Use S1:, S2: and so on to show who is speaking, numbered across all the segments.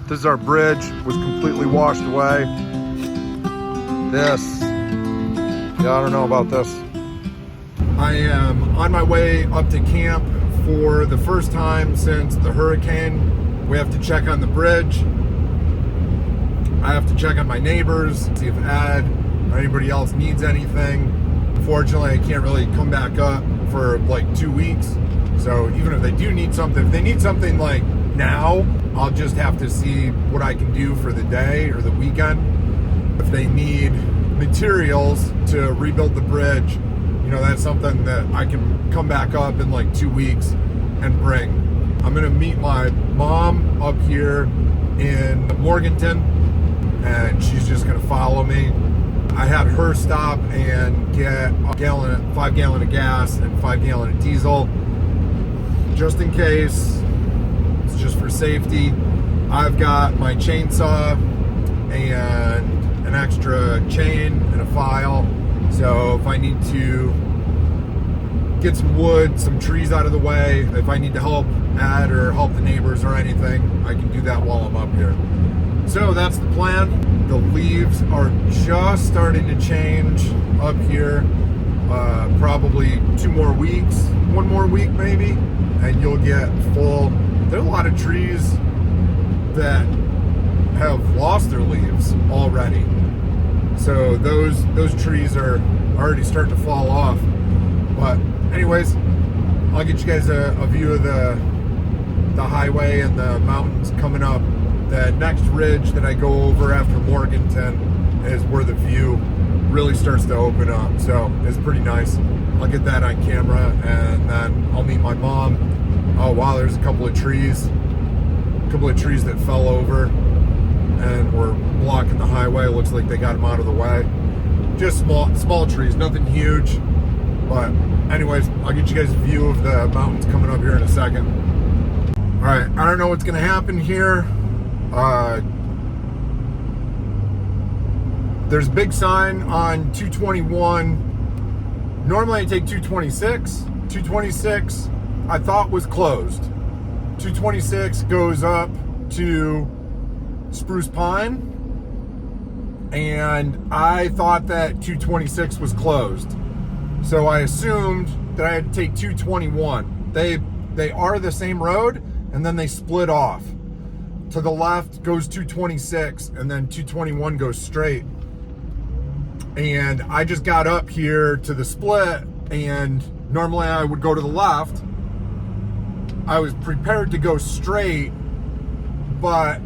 S1: This is our bridge, was completely washed away. This, yeah, I don't know about this. I am on my way up to camp for the first time since the hurricane. We have to check on the bridge. I have to check on my neighbors, see if Ed or anybody else needs anything. Unfortunately, I can't really come back up for like 2 weeks. So even if they do need something, if they need something like now, I'll just have to see what I can do for the day or the weekend. If they need materials to rebuild the bridge, you know, that's something that I can come back up in like 2 weeks and bring. I'm gonna meet my mom up here in Morganton, and she's just gonna follow me. I had her stop and get a 5 gallon of gas and 5 gallon of diesel, just in case. It's just for safety. I've got my chainsaw and an extra chain and a file. So if I need to get some wood, some trees out of the way, if I need to help Ed or help the neighbors or anything, I can do that while I'm up here. So that's the plan. The leaves are just starting to change up here. Probably 2 more weeks, 1 more week maybe, and you'll get full. There are a lot of trees that have lost their leaves already. So those trees are already starting to fall off. But anyways, I'll get you guys a view of the highway and the mountains coming up. The next ridge that I go over after Morganton is where the view really starts to open up. So it's pretty nice. I'll get that on camera, and then I'll meet my mom. Oh wow, there's a couple of trees that fell over and were blocking the highway. It looks like they got them out of the way. Just small trees, nothing huge. But anyways, I'll get you guys a view of the mountains coming up here in a second. All right, I don't know what's gonna happen here. There's a big sign on 221. Normally I take 226. 226 I thought was closed. 226 goes up to Spruce Pine, and I thought that 226 was closed. So I assumed that I had to take 221. They are the same road, and then they split off. To the left goes 226, and then 221 goes straight. And I just got up here to the split, and normally I would go to the left. I was prepared to go straight, but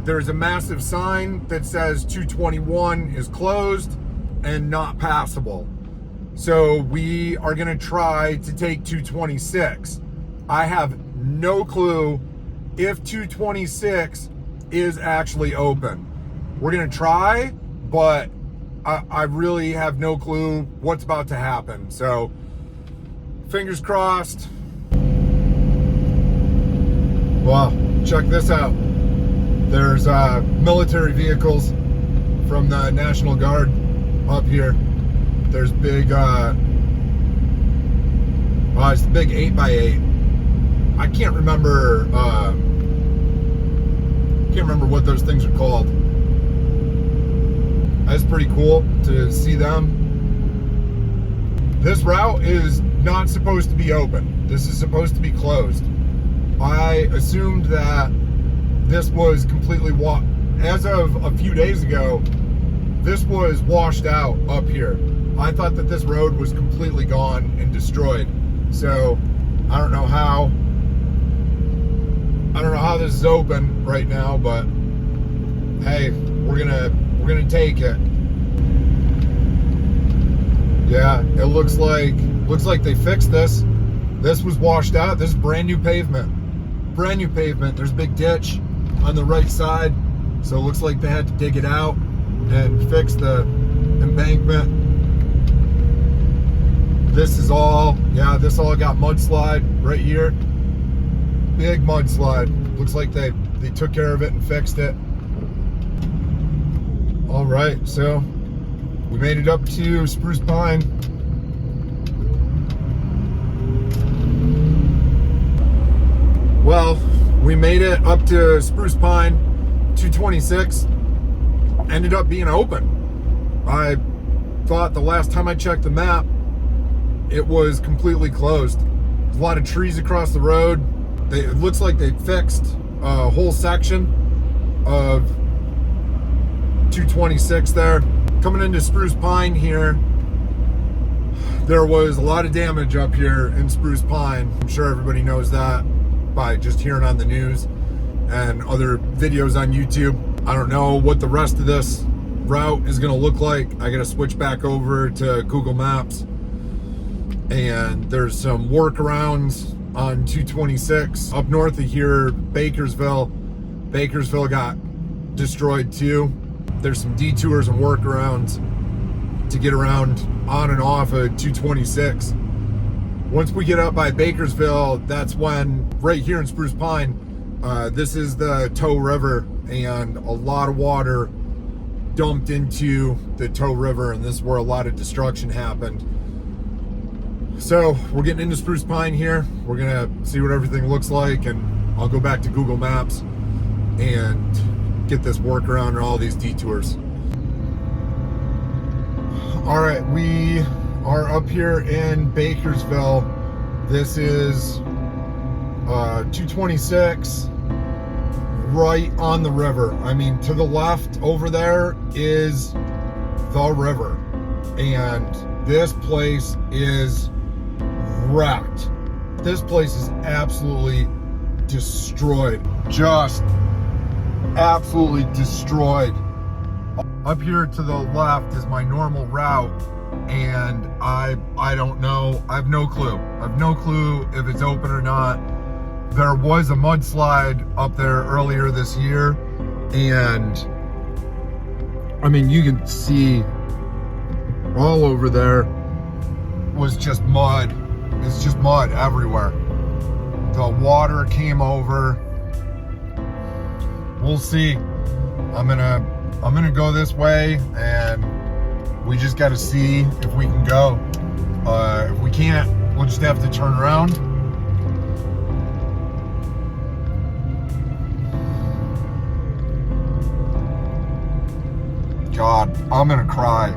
S1: there's a massive sign that says 221 is closed and not passable. So we are gonna try to take 226. I have no clue if 226 is actually open. We're gonna try, but I really have no clue what's about to happen. So fingers crossed. Wow, check this out. There's military vehicles from the National Guard up here. There's big, it's the big 8x8. I can't remember what those things are called. That's pretty cool to see them. This route is not supposed to be open. This is supposed to be closed. I assumed that this was completely as of a few days ago, this was washed out up here. I thought that this road was completely gone and destroyed. So I don't know how this is open right now, but hey, we're gonna take it. Yeah, it looks like they fixed this. This was washed out. This is brand new pavement. Brand new pavement. There's a big ditch on the right side, so it looks like they had to dig it out and fix the embankment. This all got mudslide right here. Big mudslide. Looks like they took care of it and fixed it. All right, so we made it up to Spruce Pine. Well, we made it up to Spruce Pine. 226 ended up being open. I thought the last time I checked the map, it was completely closed. There's a lot of trees across the road. It looks like they fixed a whole section of 226 there. Coming into Spruce Pine here, there was a lot of damage up here in Spruce Pine. I'm sure everybody knows that by just hearing on the news and other videos on YouTube. I don't know what the rest of this route is going to look like. I got to switch back over to Google Maps, and there's some workarounds on 226 up north of here. Bakersville got destroyed too. There's some detours and workarounds to get around on and off of 226. Once we get up by Bakersville, that's when, right here in Spruce Pine, this is the Tow River, and a lot of water dumped into the Tow River, and this is where a lot of destruction happened. So we're getting into Spruce Pine here. We're gonna see what everything looks like, and I'll go back to Google Maps and get this workaround and all these detours. All right, we are up here in Bakersville. This is 226, right on the river. I mean, to the left over there is the river, and this place is wrecked. This place is absolutely destroyed. Just absolutely destroyed. Up here to the left is my normal route, and I don't know. I have no clue. I have no clue if it's open or not. There was a mudslide up there earlier this year, and I mean, you can see all over there was just mud. It's just mud everywhere. The water came over. We'll see. I'm gonna go this way, and we just got to see if we can go. If we can't, we'll just have to turn around. God, I'm gonna cry.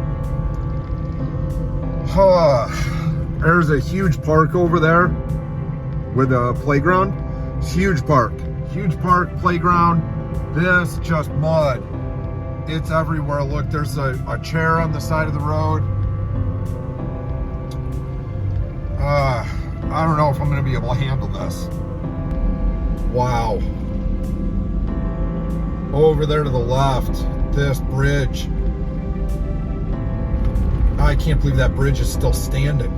S1: There's a huge park over there with a playground. Huge park, playground. This just mud. It's everywhere. Look, there's a chair on the side of the road. I don't know if I'm gonna be able to handle this. Wow. Over there to the left, this bridge. I can't believe that bridge is still standing.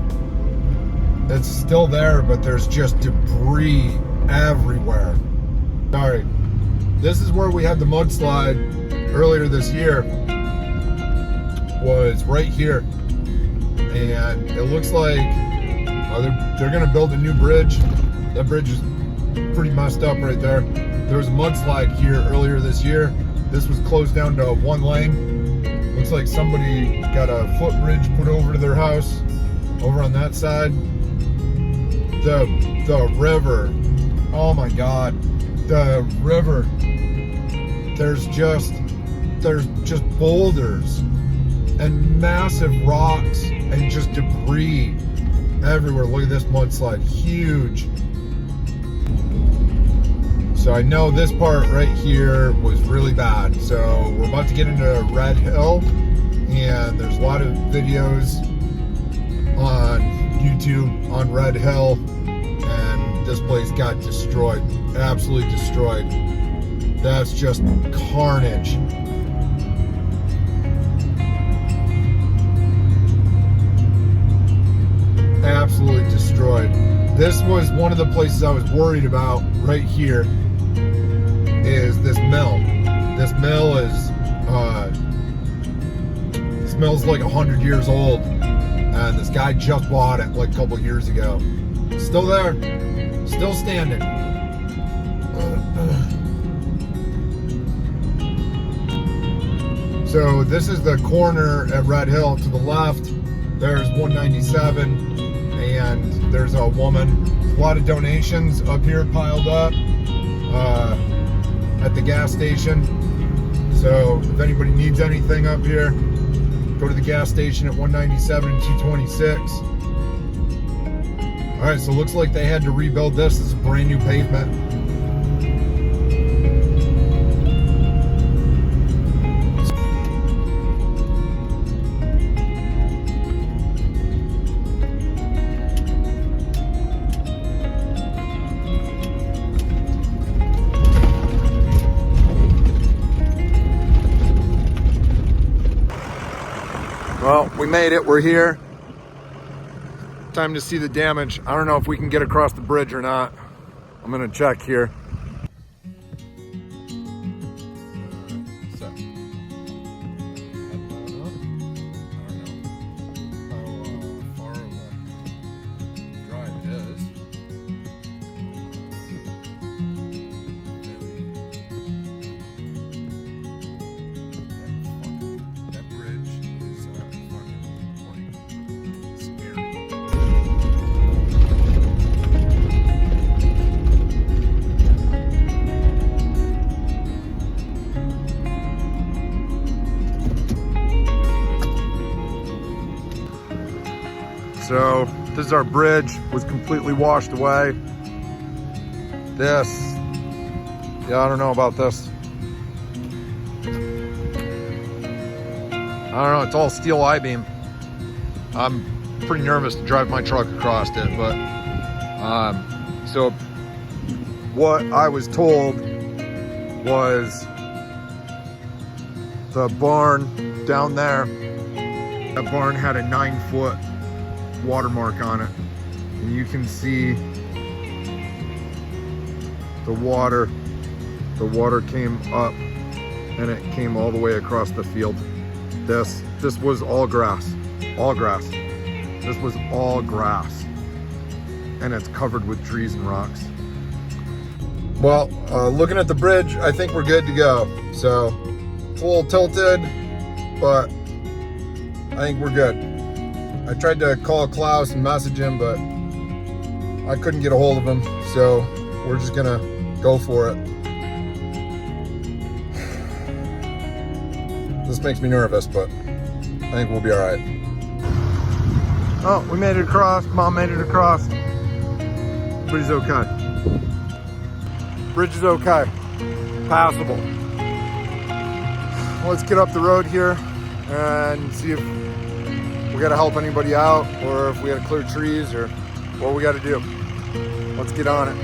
S1: It's still there, but there's just debris everywhere. All right, this is where we had the mudslide earlier this year, was right here, and it looks like they're gonna build a new bridge. That bridge is pretty messed up right there. There was a mudslide here earlier this year. This was closed down to one lane. Looks like somebody got a footbridge put over to their house over on that side. The river, oh my God, the river, there's just boulders and massive rocks and just debris everywhere. Look at this mudslide, huge. So I know this part right here was really bad. So we're about to get into Red Hill, and there's a lot of videos on YouTube on Red Hill, and this place got destroyed, absolutely destroyed. That's just carnage. Absolutely destroyed. This was one of the places I was worried about right here, is this mill. This mill is, this mill's like 100 years old, and this guy just bought it like a couple years ago. Still there, still standing. So this is the corner at Red Hill. To the left, there's 197, and there's a woman. A lot of donations up here piled up at the gas station. So if anybody needs anything up here, go to the gas station at 197 and 226. All right, so it looks like they had to rebuild this. This is brand new pavement. Well, we made it, we're here. Time to see the damage. I don't know if we can get across the bridge or not. I'm gonna check here. So this is our bridge, was completely washed away. This, yeah, I don't know about this. I don't know, it's all steel I-beam. I'm pretty nervous to drive my truck across it, but so what I was told was the barn down there, that barn had a 9-foot watermark on it, and you can see the water came up and it came all the way across the field. This was all grass. This was all grass, and it's covered with trees and rocks. Well, looking at the bridge, I think we're good to go. So it's a little tilted, but I think we're good. I tried to call Klaus and message him, but I couldn't get a hold of him, so we're just gonna go for it. This makes me nervous, but I think we'll be all right. Oh, we made it across. Mom made it across. Bridge is okay. Bridge is okay. Passable. Let's get up the road here and see if we gotta help anybody out, or if we gotta clear trees, or what we gotta do. Let's get on it.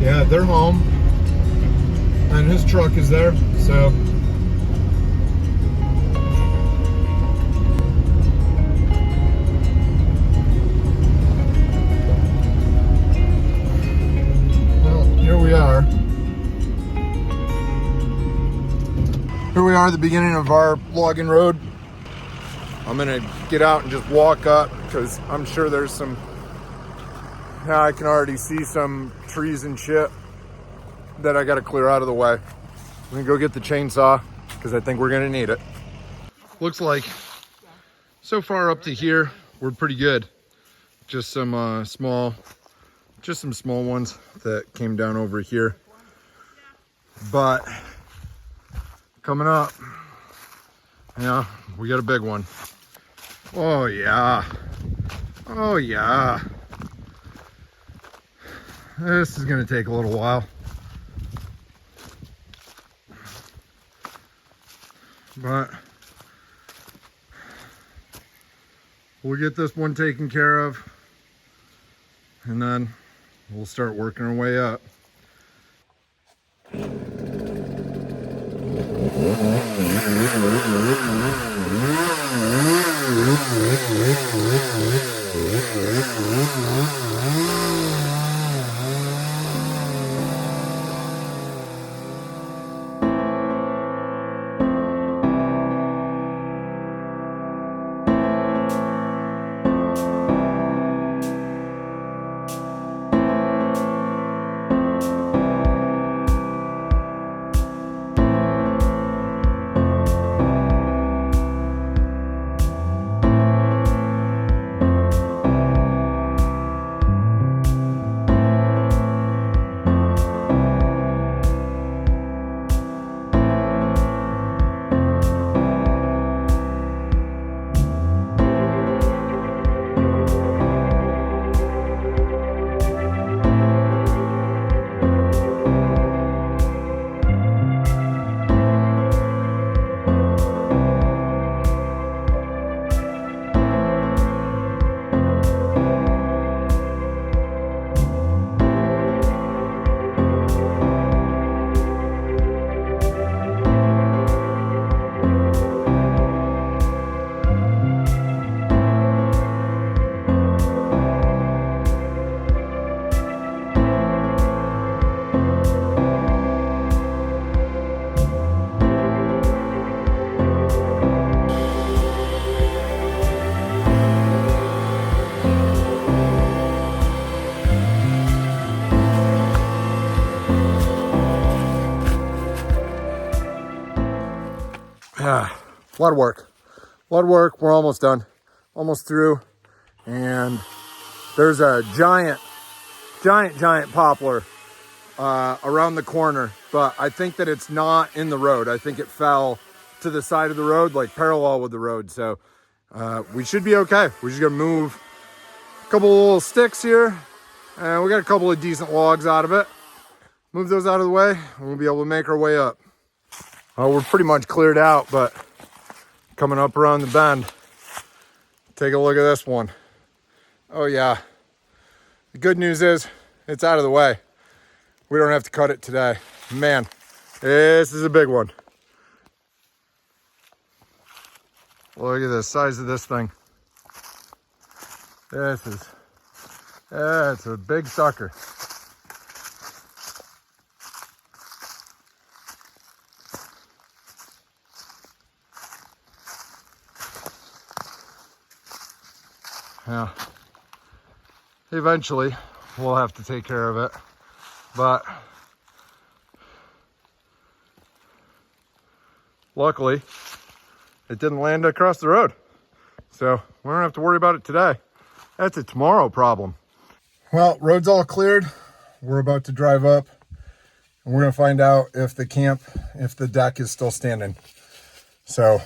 S1: Yeah, they're home, and his truck is there, so. Here we are at the beginning of our logging road. I'm gonna get out and just walk up, because I'm sure there's some, now I can already see some trees and shit that I gotta clear out of the way. I'm gonna go get the chainsaw, because I think we're gonna need it. Looks like so far up to here, we're pretty good. Just some small ones that came down over here. But coming up, yeah, we got a big one. Oh yeah. Oh yeah. This is gonna take a little while. But we'll get this one taken care of, and then we'll start working our way up. A lot of work. A lot of work. We're almost done. Almost through. And there's a giant poplar around the corner. But I think that it's not in the road. I think it fell to the side of the road, like parallel with the road. So we should be okay. We're just gonna move a couple of little sticks here. And we got a couple of decent logs out of it. Move those out of the way, and we'll be able to make our way up. We're pretty much cleared out, but coming up around the bend, take a look at this one. Oh yeah. The good news is it's out of the way. We don't have to cut it today. Man, this is a big one. Look at the size of this thing. It's a big sucker. Yeah. Eventually, we'll have to take care of it, but luckily, it didn't land across the road, so we don't have to worry about it today. That's a tomorrow problem. Well, road's all cleared. We're about to drive up, and we're gonna find out if the deck is still standing. So,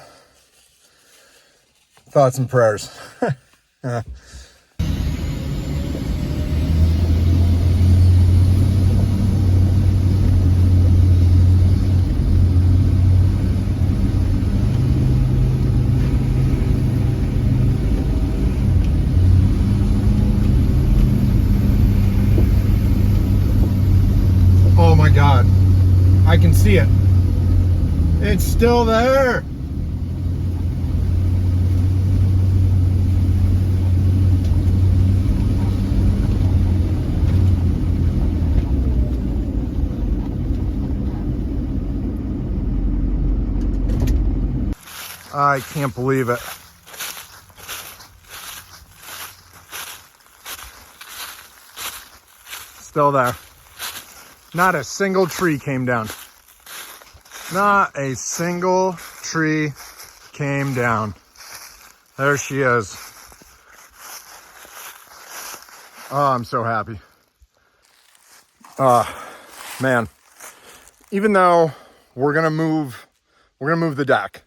S1: thoughts and prayers. Oh my God, I can see it. It's still there. I can't believe it. Still there. Not a single tree came down. Not a single tree came down. There she is. Oh, I'm so happy. Man. Even though we're gonna move the deck,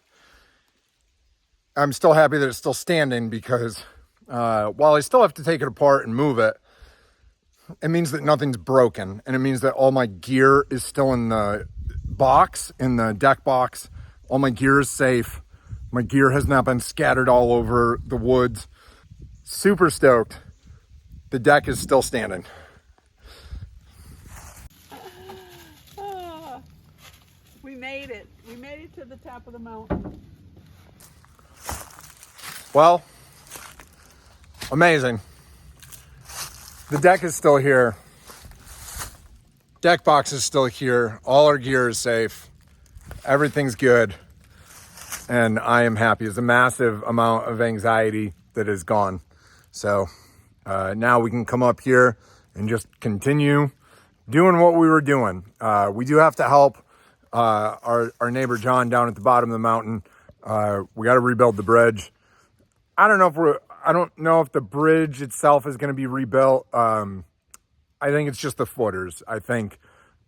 S1: I'm still happy that it's still standing because while I still have to take it apart and move it, it means that nothing's broken, and it means that all my gear is still in the box, in the deck box. All my gear is safe. My gear has not been scattered all over the woods. Super stoked. The deck is still standing.
S2: We made it. We made it to the top of the mountain.
S1: Well, amazing. The deck is still here. Deck box is still here. All our gear is safe. Everything's good. And I am happy. It's a massive amount of anxiety that is gone. So now we can come up here and just continue doing what we were doing. We do have to help our neighbor John down at the bottom of the mountain. We got to rebuild the bridge. I don't know if the bridge itself is going to be rebuilt. I think it's just the footers. I think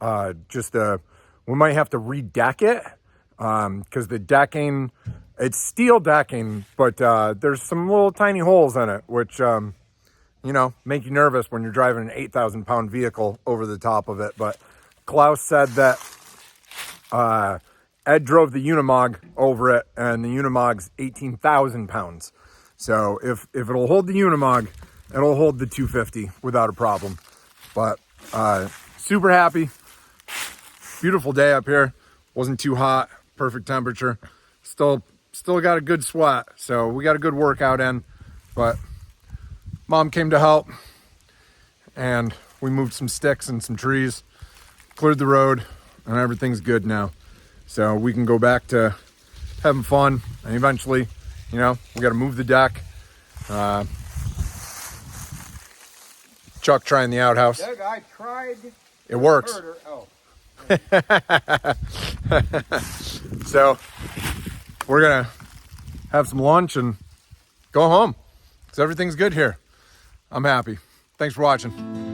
S1: we might have to redeck it because the decking, it's steel decking, but there's some little tiny holes in it, which, make you nervous when you're driving an 8,000-pound vehicle over the top of it. But Klaus said that Ed drove the Unimog over it, and the Unimog's 18,000 pounds. So if it'll hold the Unimog, it'll hold the 250 without a problem. But super happy. Beautiful day up here. Wasn't too hot. Perfect temperature. Still got a good sweat. So we got a good workout in. But Mom came to help. And we moved some sticks and some trees. Cleared the road. And everything's good now. So we can go back to having fun. And eventually, we got to move the deck. Chuck trying the outhouse.
S3: Doug, I tried.
S1: It works.
S3: Oh.
S1: So we're gonna have some lunch and go home because everything's good here. I'm happy. Thanks for watching.